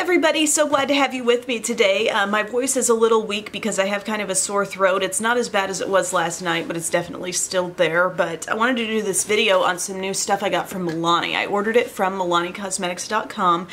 everybody, so glad to have you with me today. My voice is a little weak because I have kind of a sore throat. It's not as bad as it was last night, but it's definitely still there. But I wanted to do this video on some new stuff I got from Milani. I ordered it from MilaniCosmetics.com.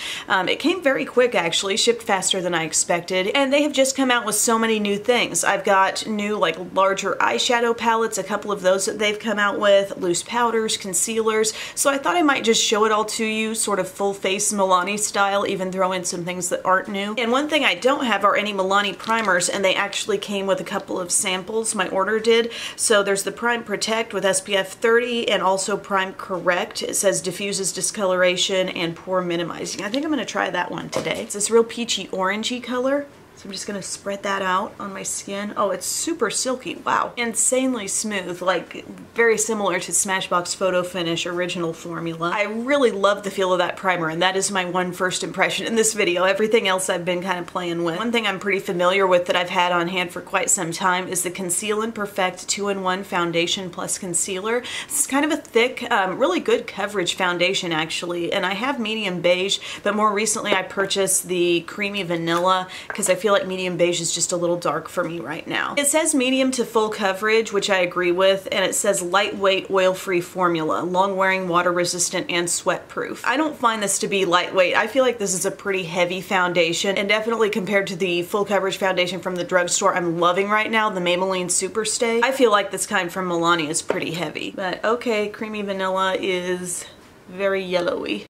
It came very quick actually, shipped faster than I expected, and they have just come out with so many new things. I've got new larger eyeshadow palettes, a couple of those that they've come out with, loose powders, concealers, so I thought I might just show it all to you, sort of full face Milani style, even throw in some things that aren't new. And one thing I don't have are any Milani primers, and they actually came with a couple of samples, my order did. So there's the Prime Protect with SPF 30 and also Prime Correct. It says diffuses discoloration and pore minimizing. I think I'm going to try that one today. It's this real peachy orangey color. So I'm just going to spread that out on my skin. Oh, it's super silky. Wow. Insanely smooth, like very similar to Smashbox Photo Finish original formula. I really love the feel of that primer, and that is my one first impression in this video. Everything else I've been kind of playing with. One thing I'm pretty familiar with that I've had on hand for quite some time is the Conceal and Perfect 2-in-1 Foundation plus Concealer. This is kind of a thick, really good coverage foundation actually, and I have medium beige, but more recently I purchased the creamy vanilla because I feel like medium beige is just a little dark for me right now. It says medium to full coverage, which I agree with, and it says lightweight, oil-free formula, long-wearing, water-resistant, and sweat-proof. I don't find this to be lightweight. I feel like this is a pretty heavy foundation, and definitely compared to the full coverage foundation from the drugstore I'm loving right now, the Maybelline Superstay, I feel like this kind from Milani is pretty heavy. But okay, creamy vanilla is very yellowy.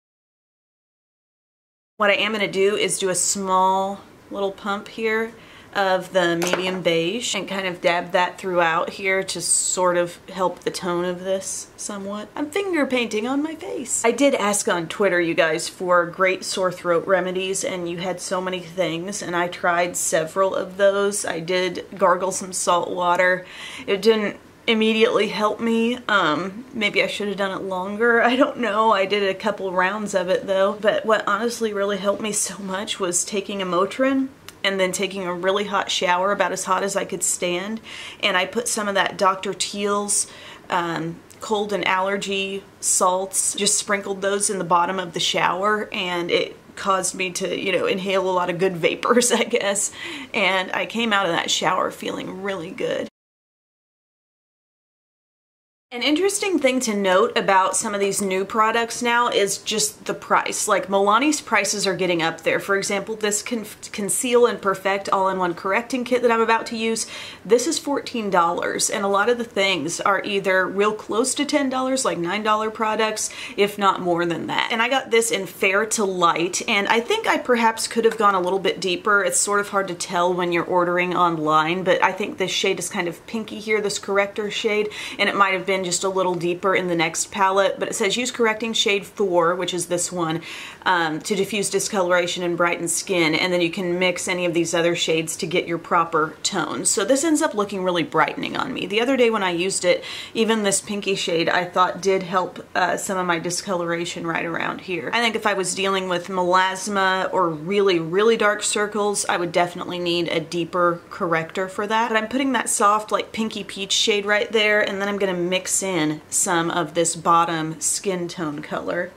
What I am going to do is do a small little pump here of the medium beige and kind of dab that throughout here to sort of help the tone of this somewhat. I'm finger painting on my face. I did ask on Twitter, you guys, for great sore throat remedies, and you had so many things, and I tried several of those. I did gargle some salt water. It didn't immediately help me. Maybe I should have done it longer. I don't know. I did a couple rounds of it though. But what honestly really helped me so much was taking a Motrin and then taking a really hot shower, about as hot as I could stand. And I put some of that Dr. Teal's cold and allergy salts, just sprinkled those in the bottom of the shower, and it caused me to, you know, inhale a lot of good vapors, I guess. And I came out of that shower feeling really good. An interesting thing to note about some of these new products now is just the price. Like Milani's prices are getting up there. For example, this Conceal and Perfect all-in-one correcting kit that I'm about to use, this is $14, and a lot of the things are either real close to $10, like $9 products, if not more than that. And I got this in Fair to Light, and I think I perhaps could have gone a little bit deeper. It's sort of hard to tell when you're ordering online, but I think this shade is kind of pinky here, this corrector shade, and it might have been just a little deeper in the next palette, but it says use correcting shade 4, which is this one, to diffuse discoloration and brighten skin, and then you can mix any of these other shades to get your proper tone. So this ends up looking really brightening on me. The other day when I used it, even this pinky shade I thought did help some of my discoloration right around here. I think if I was dealing with melasma or really, really dark circles, I would definitely need a deeper corrector for that. But I'm putting that soft, like pinky peach shade right there, and then I'm gonna mix in some of this bottom skin tone color.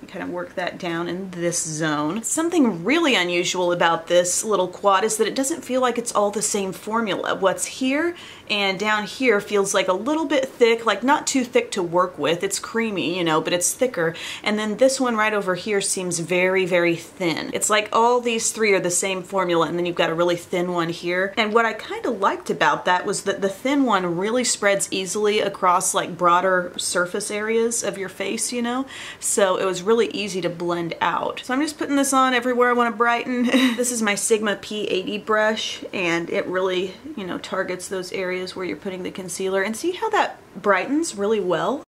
Kind of work that down in this zone. Something really unusual about this little quad is that it doesn't feel like it's all the same formula. What's here and down here feels like a little bit thick, like not too thick to work with. It's creamy, you know, but it's thicker. And then this one right over here seems very, very thin. It's like all these three are the same formula, and then you've got a really thin one here. And what I kind of liked about that was that the thin one really spreads easily across like broader surface areas of your face, you know? So it was really easy to blend out. So I'm just putting this on everywhere I want to brighten. This is my Sigma P80 brush, and it really, you know, targets those areas where you're putting the concealer. And see how that brightens really well?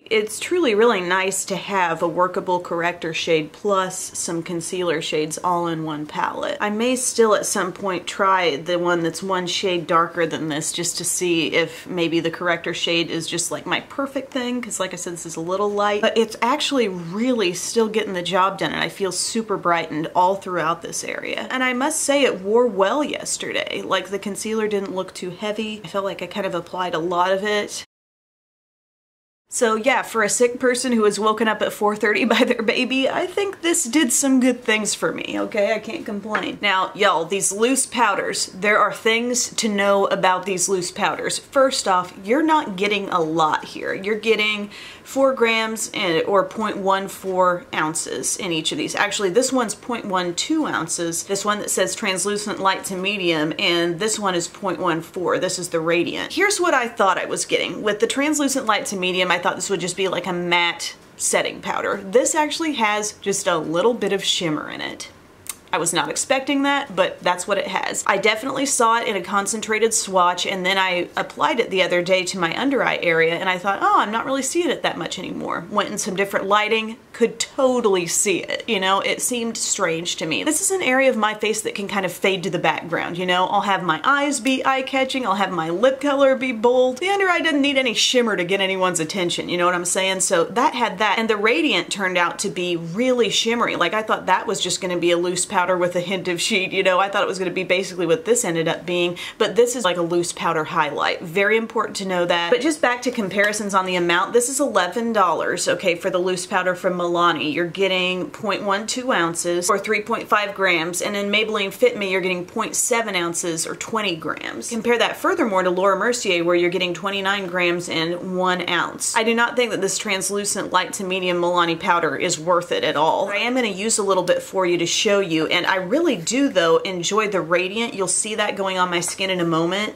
It's truly really nice to have a workable corrector shade plus some concealer shades all in one palette. I may still at some point try the one that's one shade darker than this just to see if maybe the corrector shade is just like my perfect thing, because like I said, this is a little light, but it's actually really still getting the job done, and I feel super brightened all throughout this area. And I must say it wore well yesterday. Like the concealer didn't look too heavy. I felt like I kind of applied a lot of it. So yeah, for a sick person who was woken up at 4:30 by their baby, I think this did some good things for me, okay? I can't complain. Now, y'all, these loose powders, there are things to know about these loose powders. First off, you're not getting a lot here. You're getting 4 grams or 0.14 ounces in each of these. Actually, this one's 0.12 ounces. This one that says translucent light to medium, and this one is 0.14. This is the radiant. Here's what I thought I was getting. With the translucent light to medium, I thought this would just be like a matte setting powder. This actually has just a little bit of shimmer in it. I was not expecting that, but that's what it has. I definitely saw it in a concentrated swatch, and then I applied it the other day to my under eye area, and I thought, oh, I'm not really seeing it that much anymore. Went in some different lighting, could totally see it, you know? It seemed strange to me. This is an area of my face that can kind of fade to the background, you know? I'll have my eyes be eye-catching, I'll have my lip color be bold. The under eye doesn't need any shimmer to get anyone's attention, you know what I'm saying? So that had that, and the radiant turned out to be really shimmery. Like, I thought that was just gonna be a loose powder with a hint of sheet, you know? I thought it was going to be basically what this ended up being, but this is like a loose powder highlight. Very important to know that. But just back to comparisons on the amount, this is $11, okay, for the loose powder from Milani. You're getting 0.12 ounces or 3.5 grams, and in Maybelline Fit Me, you're getting 0.7 ounces or 20 grams. Compare that furthermore to Laura Mercier, where you're getting 29 grams and 1 ounce. I do not think that this translucent light to medium Milani powder is worth it at all. I am going to use a little bit for you to show you, and I really do, though, enjoy the radiant. You'll see that going on my skin in a moment.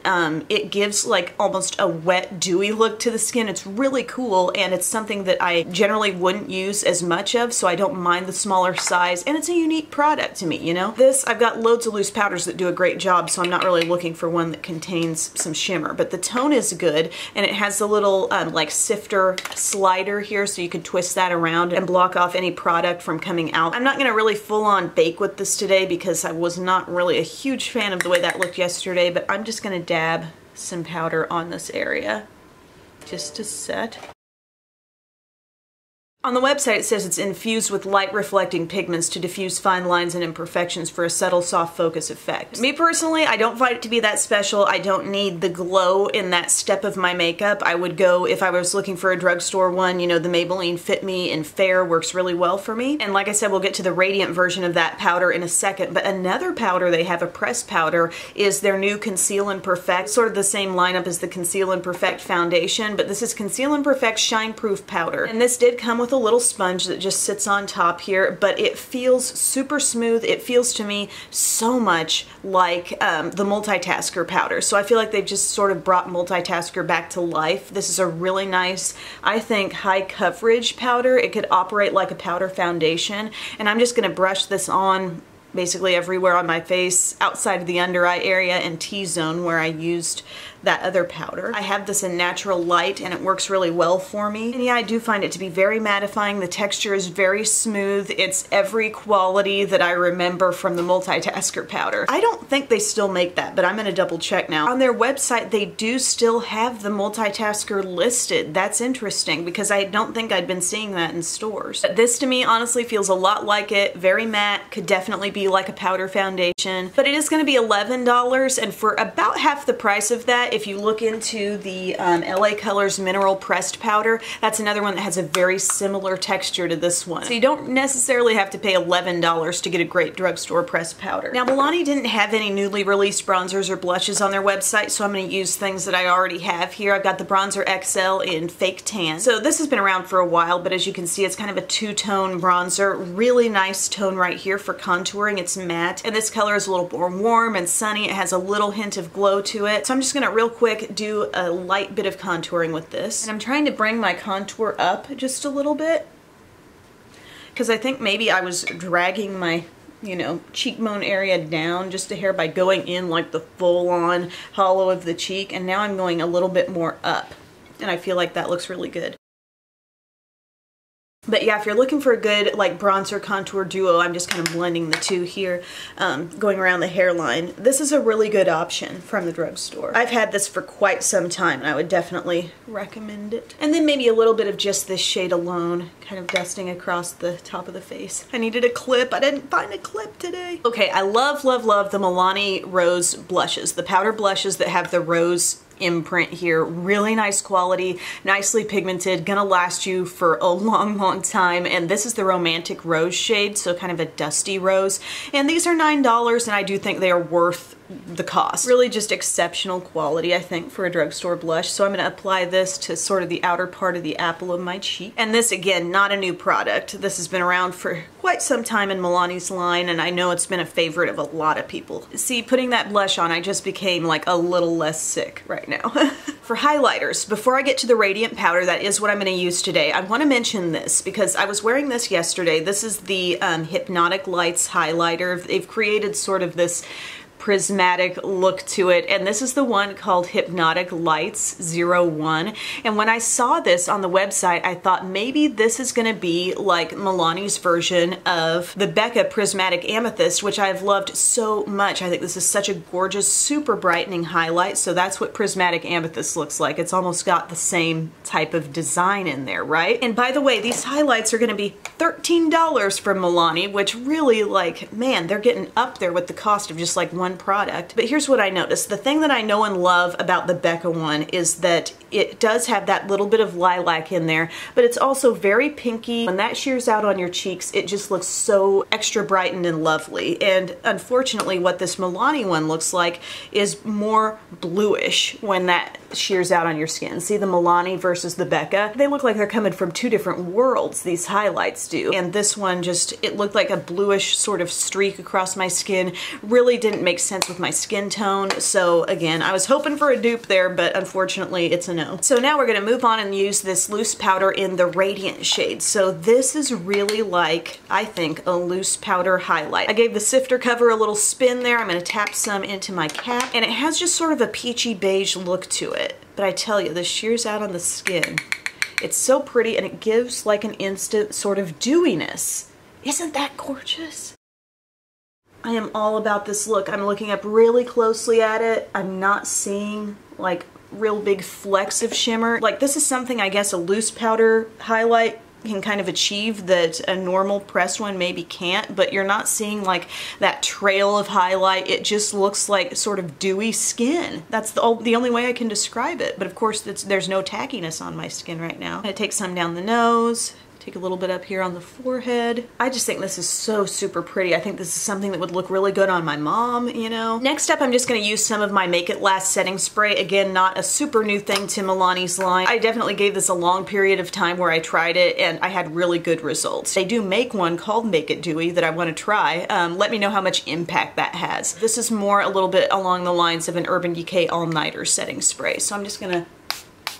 It gives like almost a wet, dewy look to the skin. It's really cool, and it's something that I generally wouldn't use as much of, so I don't mind the smaller size, and it's a unique product to me, you know? This, I've got loads of loose powders that do a great job, so I'm not really looking for one that contains some shimmer, but the tone is good, and it has the little like sifter slider here, so you could twist that around and block off any product from coming out. I'm not gonna really full-on bake with this today because I was not really a huge fan of the way that looked yesterday, but I'm just gonna dab some powder on this area just to set. On the website, it says it's infused with light-reflecting pigments to diffuse fine lines and imperfections for a subtle, soft focus effect. Me personally, I don't find it to be that special. I don't need the glow in that step of my makeup. I would go, if I was looking for a drugstore one, you know, the Maybelline Fit Me in Fair works really well for me. And like I said, we'll get to the radiant version of that powder in a second, but another powder they have, a pressed powder, is their new Conceal and Perfect, sort of the same lineup as the Conceal and Perfect foundation, but this is Conceal and Perfect Shine Proof Powder. And this did come with a little sponge that just sits on top here, but it feels super smooth. It feels to me so much like the Multitasker powder. So I feel like they've just sort of brought Multitasker back to life. This is a really nice, I think, high coverage powder. It could operate like a powder foundation, and I'm just gonna brush this on basically everywhere on my face outside of the under eye area and T-zone where I used that other powder. I have this in natural light and it works really well for me. And yeah, I do find it to be very mattifying. The texture is very smooth. It's every quality that I remember from the Multitasker powder. I don't think they still make that, but I'm gonna double check now. On their website, they do still have the Multitasker listed. That's interesting because I don't think I'd been seeing that in stores. But this to me honestly feels a lot like it. Very matte, could definitely be like a powder foundation, but it is gonna be $11, and for about half the price of that, if you look into the LA Colors Mineral Pressed Powder, that's another one that has a very similar texture to this one. So you don't necessarily have to pay $11 to get a great drugstore pressed powder. Now, Milani didn't have any newly released bronzers or blushes on their website, so I'm going to use things that I already have here. I've got the Bronzer XL in Fake Tan. So this has been around for a while, but as you can see, it's kind of a two-tone bronzer. Really nice tone right here for contouring. It's matte, and this color is a little more warm and sunny. It has a little hint of glow to it. So I'm just going to real quick do a light bit of contouring with this. And I'm trying to bring my contour up just a little bit because I think maybe I was dragging my, you know, cheekbone area down just a hair by going in like the full-on hollow of the cheek, and now I'm going a little bit more up, and I feel like that looks really good. But yeah, if you're looking for a good like bronzer contour duo, I'm just kind of blending the two here, going around the hairline. This is a really good option from the drugstore. I've had this for quite some time and I would definitely recommend it. And then maybe a little bit of just this shade alone, kind of dusting across the top of the face. I needed a clip. I didn't find a clip today. Okay, I love, love, love the Milani Rose blushes, the powder blushes that have the rose imprint here. Really nice quality, nicely pigmented, gonna last you for a long time. And this is the Romantic Rose shade, so kind of a dusty rose. And these are $9, and I do think they are worth the cost. Really just exceptional quality, I think, for a drugstore blush. So I'm going to apply this to sort of the outer part of the apple of my cheek. And this, again, not a new product. This has been around for quite some time in Milani's line, and I know it's been a favorite of a lot of people. See, putting that blush on, I just became like a little less sick right now. For highlighters, before I get to the Radiant Powder, that is what I'm going to use today, I want to mention this because I was wearing this yesterday. This is the Hypnotic Lights highlighter. They've created sort of this prismatic look to it, and this is the one called Hypnotic Lights 01. And when I saw this on the website, I thought maybe this is going to be like Milani's version of the Becca Prismatic Amethyst, which I've loved so much. I think this is such a gorgeous, super brightening highlight, so that's what Prismatic Amethyst looks like. It's almost got the same type of design in there, right? And by the way, these highlights are going to be $13 from Milani, which really, like, man, they're getting up there with the cost of just like one product. But here's what I noticed. The thing that I know and love about the Becca one is that it does have that little bit of lilac in there, but it's also very pinky. When that shears out on your cheeks, it just looks so extra brightened and lovely. And unfortunately, what this Milani one looks like is more bluish when that shears out on your skin. See the Milani versus the Becca? They look like they're coming from two different worlds, these highlights do. And this one just, it looked like a bluish sort of streak across my skin. Really didn't make sense with my skin tone. So again, I was hoping for a dupe there, but unfortunately it's a no. So now we're going to move on and use this loose powder in the Radiant shade. So this is really like, I think, a loose powder highlight. I gave the sifter cover a little spin there. I'm going to tap some into my cap, and it has just sort of a peachy beige look to it. But I tell you, this shears out on the skin. It's so pretty, and it gives like an instant sort of dewiness. Isn't that gorgeous? I am all about this look. I'm looking up really closely at it. I'm not seeing like real big flecks of shimmer. Like, this is something I guess a loose powder highlight can kind of achieve that a normal pressed one maybe can't, but you're not seeing like that trail of highlight. It just looks like sort of dewy skin. That's the only way I can describe it. But of course, there's no tackiness on my skin right now. I'm gonna take some down the nose. Take a little bit up here on the forehead. I just think this is so super pretty. I think this is something that would look really good on my mom, you know. Next up, I'm just going to use some of my Make It Last setting spray. Again, not a super new thing to Milani's line. I definitely gave this a long period of time where I tried it, and I had really good results. They do make one called Make It Dewy that I want to try. Let me know how much impact that has. This is more a little bit along the lines of an Urban Decay All Nighter setting spray. So I'm just going to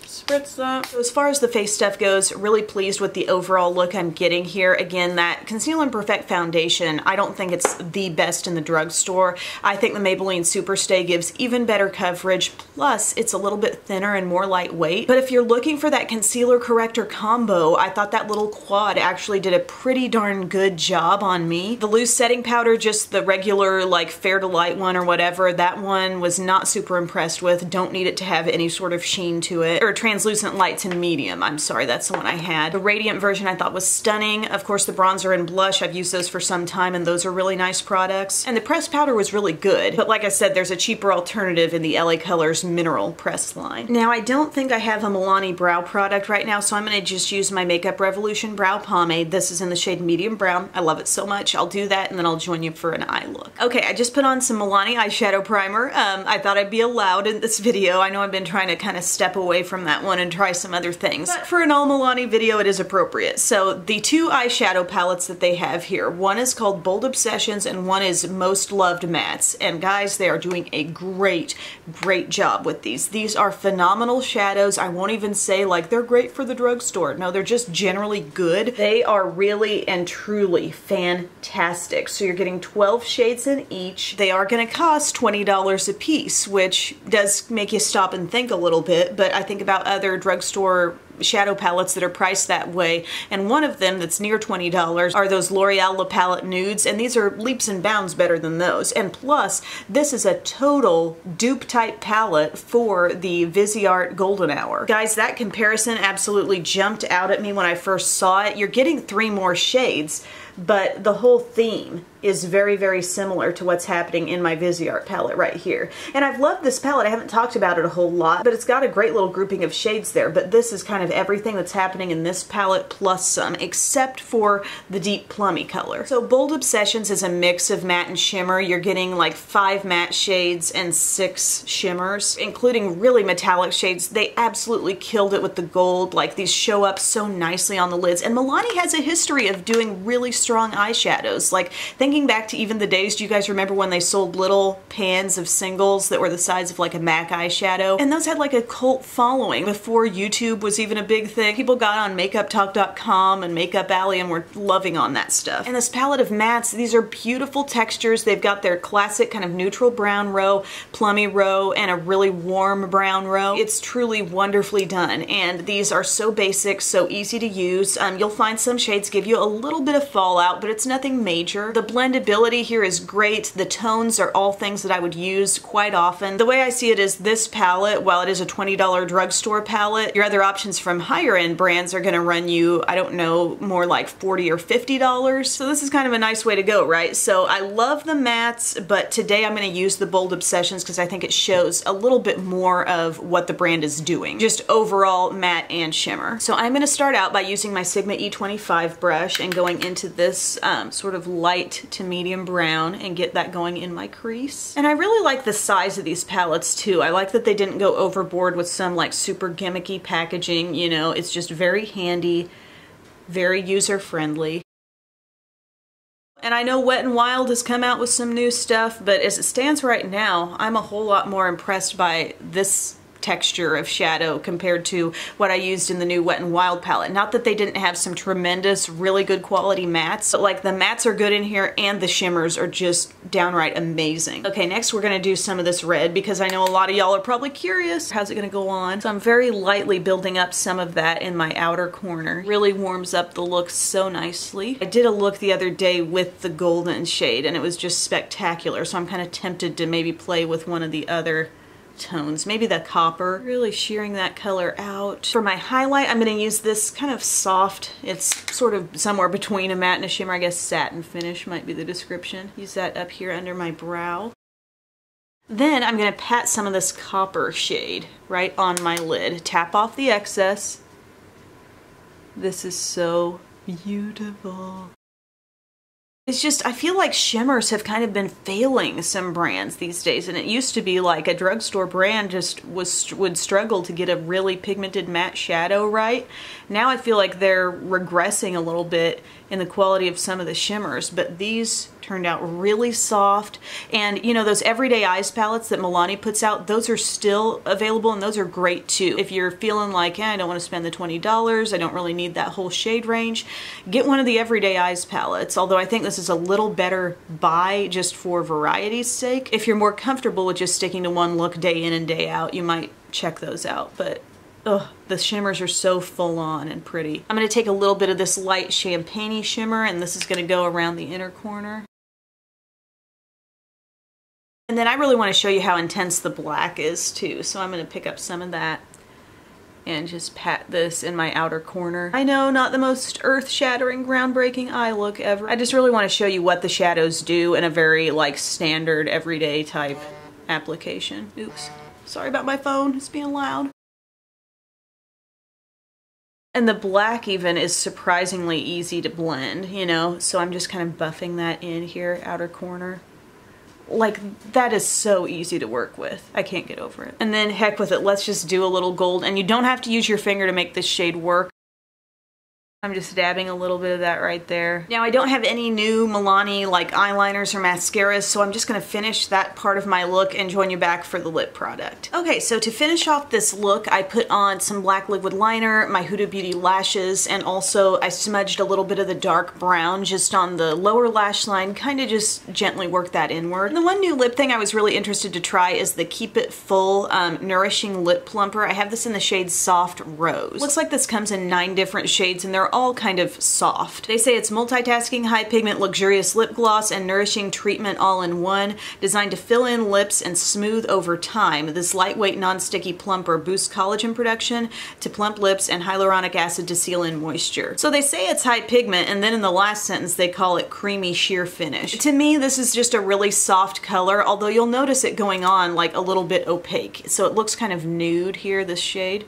spritz that. So as far as the face stuff goes, really pleased with the overall look I'm getting here. Again, that Conceal and Perfect foundation, I don't think it's the best in the drugstore. I think the Maybelline Superstay gives even better coverage, plus it's a little bit thinner and more lightweight. But if you're looking for that concealer corrector combo, I thought that little quad actually did a pretty darn good job on me. The loose setting powder, just the regular like Fair to Light one or whatever, that one was not super impressed with. Don't need it to have any sort of sheen to it. Or Translucent Light to Medium. I'm sorry, that's the one I had. The Radiant version I thought was stunning. Of course, the bronzer and blush, I've used those for some time, and those are really nice products. And the pressed powder was really good. But like I said, there's a cheaper alternative in the LA Colors Mineral Pressed line. Now, I don't think I have a Milani brow product right now, so I'm going to just use my Makeup Revolution Brow Pomade. This is in the shade Medium Brown. I love it so much. I'll do that, and then I'll join you for an eye look. Okay, I just put on some Milani eyeshadow primer. I thought I'd be allowed in this video. I know I've been trying to kind of step away from that one and try some other things, but for an all Milani video it is appropriate. So the two eyeshadow palettes that they have here, one is called Bold Obsessions and one is Most Loved Mattes, and guys, they are doing a great job with these. These are phenomenal shadows. I won't even say like they're great for the drugstore. No, they're just generally good. They are really and truly fantastic. So you're getting 12 shades in each. They are going to cost $20 a piece, which does make you stop and think a little bit, but I think about other drugstore shadow palettes that are priced that way, and one of them that's near $20 are those L'Oreal La Palette Nudes, and these are leaps and bounds better than those. And plus, this is a total dupe type palette for the Viseart Golden Hour. Guys, that comparison absolutely jumped out at me when I first saw it. You're getting 3 more shades, but the whole theme is very, very similar to what's happening in my Viseart palette right here. And I've loved this palette. I haven't talked about it a whole lot, but it's got a great little grouping of shades there. But this is kind of everything that's happening in this palette plus some, except for the deep plummy color. So Bold Obsessions is a mix of matte and shimmer. You're getting like 5 matte shades and 6 shimmers, including really metallic shades. They absolutely killed it with the gold. Like, these show up so nicely on the lids. And Milani has a history of doing really strong eyeshadows. Like, thinking back to even the days, do you guys remember when they sold little pans of singles that were the size of like a MAC eyeshadow? And those had like a cult following before YouTube was even a big thing. People got on MakeupTalk.com and Makeup Alley and were loving on that stuff. And this palette of mattes, these are beautiful textures. They've got their classic kind of neutral brown row, plummy row, and a really warm brown row. It's truly wonderfully done. And these are so basic, so easy to use. You'll find some shades give you a little bit of fallout, but it's nothing major. The blendability here is great. The tones are all things that I would use quite often. The way I see it is this palette, while it is a $20 drugstore palette, your other options from higher end brands are gonna run you, I don't know, more like $40 or $50. So this is kind of a nice way to go, right? So I love the mattes, but today I'm gonna use the Bold Obsessions because I think it shows a little bit more of what the brand is doing. Just overall matte and shimmer. So I'm gonna start out by using my Sigma E25 brush and going into this sort of light to medium brown and get that going in my crease. And I really like the size of these palettes too. I like that they didn't go overboard with some like super gimmicky packaging, you know, it's just very handy, very user-friendly. And I know Wet n Wild has come out with some new stuff, but as it stands right now, I'm a whole lot more impressed by this texture of shadow compared to what I used in the new Wet n Wild palette. Not that they didn't have some tremendous, really good quality mattes, but like the mattes are good in here and the shimmers are just downright amazing. Okay, next we're gonna do some of this red because I know a lot of y'all are probably curious, how's it gonna go on? So I'm very lightly building up some of that in my outer corner. Really warms up the look so nicely. I did a look the other day with the golden shade and it was just spectacular, so I'm kind of tempted to maybe play with one of the other tones, maybe the copper, really shearing that color out. For my highlight, I'm going to use this kind of soft, it's sort of somewhere between a matte and a shimmer, I guess satin finish might be the description. Use that up here under my brow. Then I'm going to pat some of this copper shade right on my lid. Tap off the excess. This is so beautiful. It's just, I feel like shimmers have kind of been failing some brands these days, and it used to be like a drugstore brand just would struggle to get a really pigmented matte shadow right. Now I feel like they're regressing a little bit in the quality of some of the shimmers, but these turned out really soft. And you know, those everyday eyes palettes that Milani puts out, those are still available and those are great too. If you're feeling like, I don't want to spend the $20, I don't really need that whole shade range, get one of the everyday eyes palettes. Although I think this is a little better buy just for variety's sake. If you're more comfortable with just sticking to one look day in and day out, you might check those out. But ugh, the shimmers are so full on and pretty. I'm going to take a little bit of this light champagne-y shimmer and this is going to go around the inner corner. And then I really want to show you how intense the black is too, so I'm going to pick up some of that and just pat this in my outer corner. I know, not the most earth-shattering, groundbreaking eye look ever. I just really want to show you what the shadows do in a very like standard everyday type application. Oops, sorry about my phone, it's being loud. And the black even is surprisingly easy to blend, you know, so I'm just kind of buffing that in here, outer corner. Like, that is so easy to work with. I can't get over it. And then heck with it, let's just do a little gold. And you don't have to use your finger to make this shade work. I'm just dabbing a little bit of that right there. Now I don't have any new Milani like eyeliners or mascaras, so I'm just gonna finish that part of my look and join you back for the lip product. Okay, so to finish off this look, I put on some black liquid liner, my Huda Beauty lashes, and also I smudged a little bit of the dark brown just on the lower lash line, kind of just gently work that inward. And the one new lip thing I was really interested to try is the Keep It Full Nourishing Lip Plumper. I have this in the shade Soft Rose. Looks like this comes in 9 different shades and they're all kind of soft. They say it's multitasking, high pigment, luxurious lip gloss and nourishing treatment all in one, designed to fill in lips and smooth over time. This lightweight, non-sticky plumper boosts collagen production to plump lips and hyaluronic acid to seal in moisture. So they say it's high pigment, and then in the last sentence they call it creamy sheer finish. To me, this is just a really soft color, although you'll notice it going on like a little bit opaque. So it looks kind of nude here, this shade.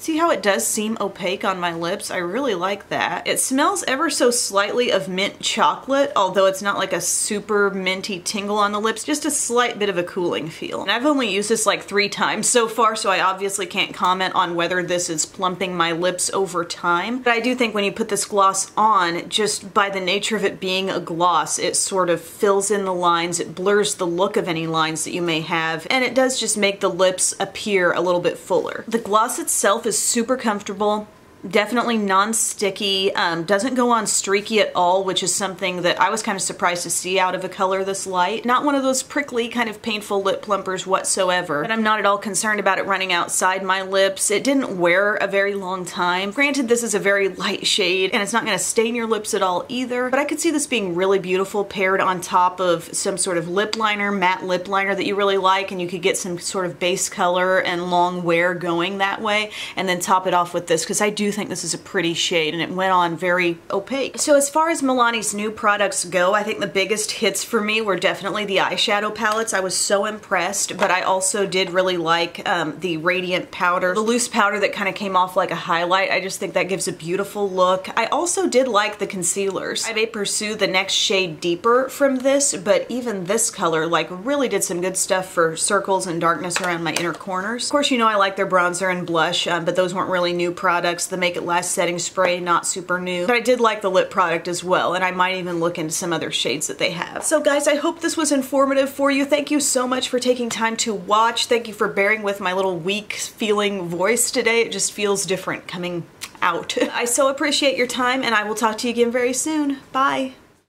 See how it does seem opaque on my lips? I really like that. It smells ever so slightly of mint chocolate, although it's not like a super minty tingle on the lips, just a slight bit of a cooling feel. And I've only used this like 3 times so far, so I obviously can't comment on whether this is plumping my lips over time. But I do think when you put this gloss on, just by the nature of it being a gloss, it sort of fills in the lines, it blurs the look of any lines that you may have, and it does just make the lips appear a little bit fuller. The gloss itself is super comfortable, definitely non-sticky, doesn't go on streaky at all, which is something that I was kind of surprised to see out of a color this light. Not one of those prickly kind of painful lip plumpers whatsoever, but I'm not at all concerned about it running outside my lips. It didn't wear a very long time. Granted, this is a very light shade and it's not going to stain your lips at all either, but I could see this being really beautiful paired on top of some sort of lip liner, matte lip liner that you really like, and you could get some sort of base color and long wear going that way, and then top it off with this, because I do think this is a pretty shade and it went on very opaque. So as far as Milani's new products go, I think the biggest hits for me were definitely the eyeshadow palettes. I was so impressed, but I also did really like the Radiant powder, the loose powder that kind of came off like a highlight. I just think that gives a beautiful look. I also did like the concealers. I may pursue the next shade deeper from this, but even this color like really did some good stuff for circles and darkness around my inner corners. Of course, you know I like their bronzer and blush, but those weren't really new products. The Make It Last setting spray, not super new, but I did like the lip product as well, and I might even look into some other shades that they have. So guys, I hope this was informative for you. Thank you so much for taking time to watch. Thank you for bearing with my little weak feeling voice today. It just feels different coming out. I so appreciate your time, and I will talk to you again very soon. Bye.